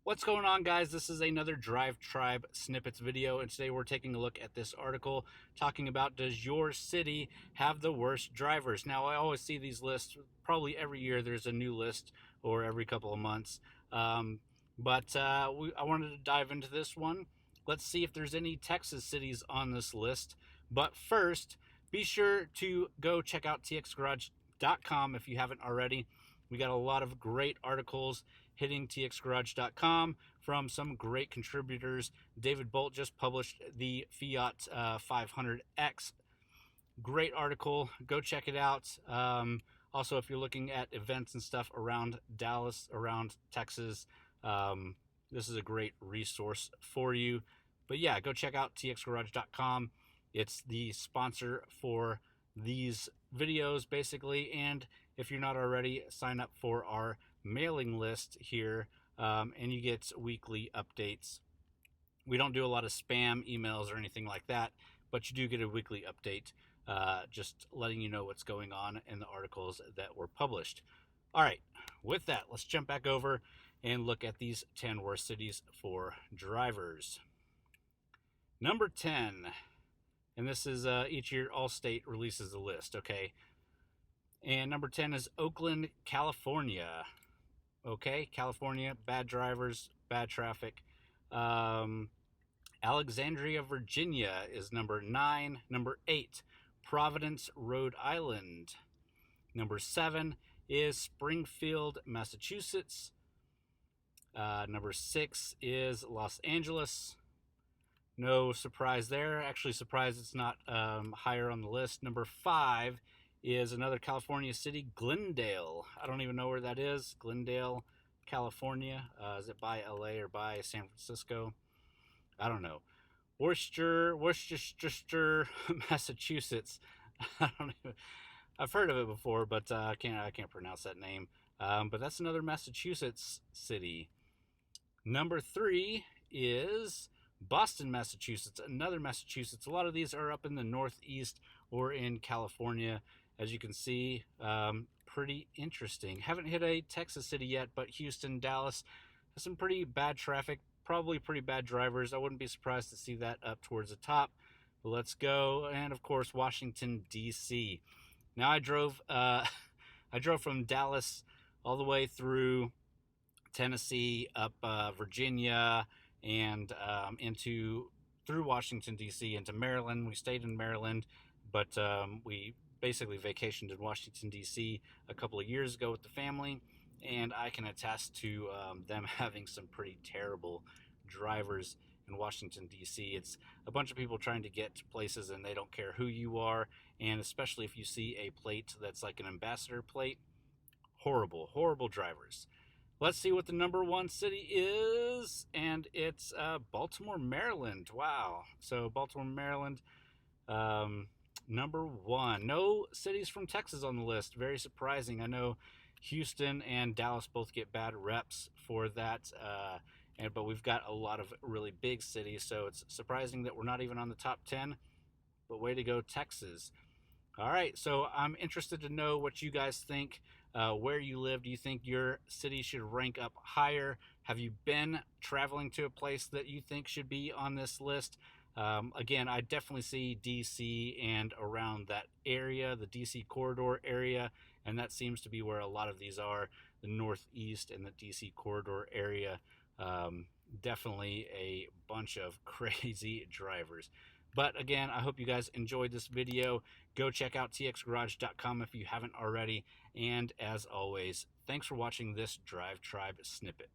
What's going on, guys? This is another DriveTribe Snippets video, and today we're taking a look at this article talking about, does your city have the worst drivers? Now, I always see these lists, probably every year there's a new list, or every couple of months, but I wanted to dive into this one. Let's see if there's any Texas cities on this list, but first, be sure to go check out txgarage.com if you haven't already. We got a lot of great articles hitting txgarage.com from some great contributors. David Bolt just published the Fiat 500X. Great article. Go check it out. Also, if you're looking at events and stuff around Dallas, around Texas, this is a great resource for you. But yeah, go check out txgarage.com. It's the sponsor for these videos, basically, and if you're not already, sign up for our mailing list here, and you get weekly updates. We don't do a lot of spam emails or anything like that, but you do get a weekly update, just letting you know what's going on in the articles that were published. All right, with that, let's jump back over and look at these 10 worst cities for drivers. Number 10, and this is each year Allstate releases a list, okay? And number 10 is Oakland, California. Okay, California, bad drivers, bad traffic. Alexandria, Virginia is number 9. Number 8, Providence, Rhode Island. Number 7 is Springfield, Massachusetts. Number 6 is Los Angeles. No surprise there. Actually, surprised it's not higher on the list. Number 5 is another California city, Glendale. I don't even know where that is. Glendale, California. Is it by LA or by San Francisco? I don't know. Worcester, Massachusetts. I don't even, I've heard of it before, but I can't pronounce that name. But that's another Massachusetts city. Number 3 is Boston, Massachusetts. Another Massachusetts. A lot of these are up in the Northeast or in California. As you can see, pretty interesting. Haven't hit a Texas city yet, but Houston, Dallas has some pretty bad traffic, probably pretty bad drivers. I wouldn't be surprised to see that up towards the top. But let's go. And of course, Washington, D.C. Now I drove from Dallas all the way through Tennessee, up Virginia, and through Washington, D.C. into Maryland. We stayed in Maryland, but we basically vacationed in Washington, D.C. a couple of years ago with the family, and I can attest to them having some pretty terrible drivers in Washington, D.C. It's a bunch of people trying to get to places, and they don't care who you are, and especially if you see a plate that's like an ambassador plate, horrible drivers. Let's see what the number 1 city is, and it's Baltimore, Maryland. Wow. So Baltimore, Maryland, number 1. No cities from Texas on the list. Very surprising. I know Houston and Dallas both get bad reps for that, but we've got a lot of really big cities, so it's surprising that we're not even on the top 10, but way to go, Texas. All right, so I'm interested to know what you guys think, where you live. Do you think your city should rank up higher? Have you been traveling to a place that you think should be on this list? Again, I definitely see DC and around that area, the DC corridor area, and that seems to be where a lot of these are, the Northeast and the DC corridor area. Definitely a bunch of crazy drivers. But again, I hope you guys enjoyed this video. Go check out txgarage.com if you haven't already. And as always, thanks for watching this DriveTribe Snippet.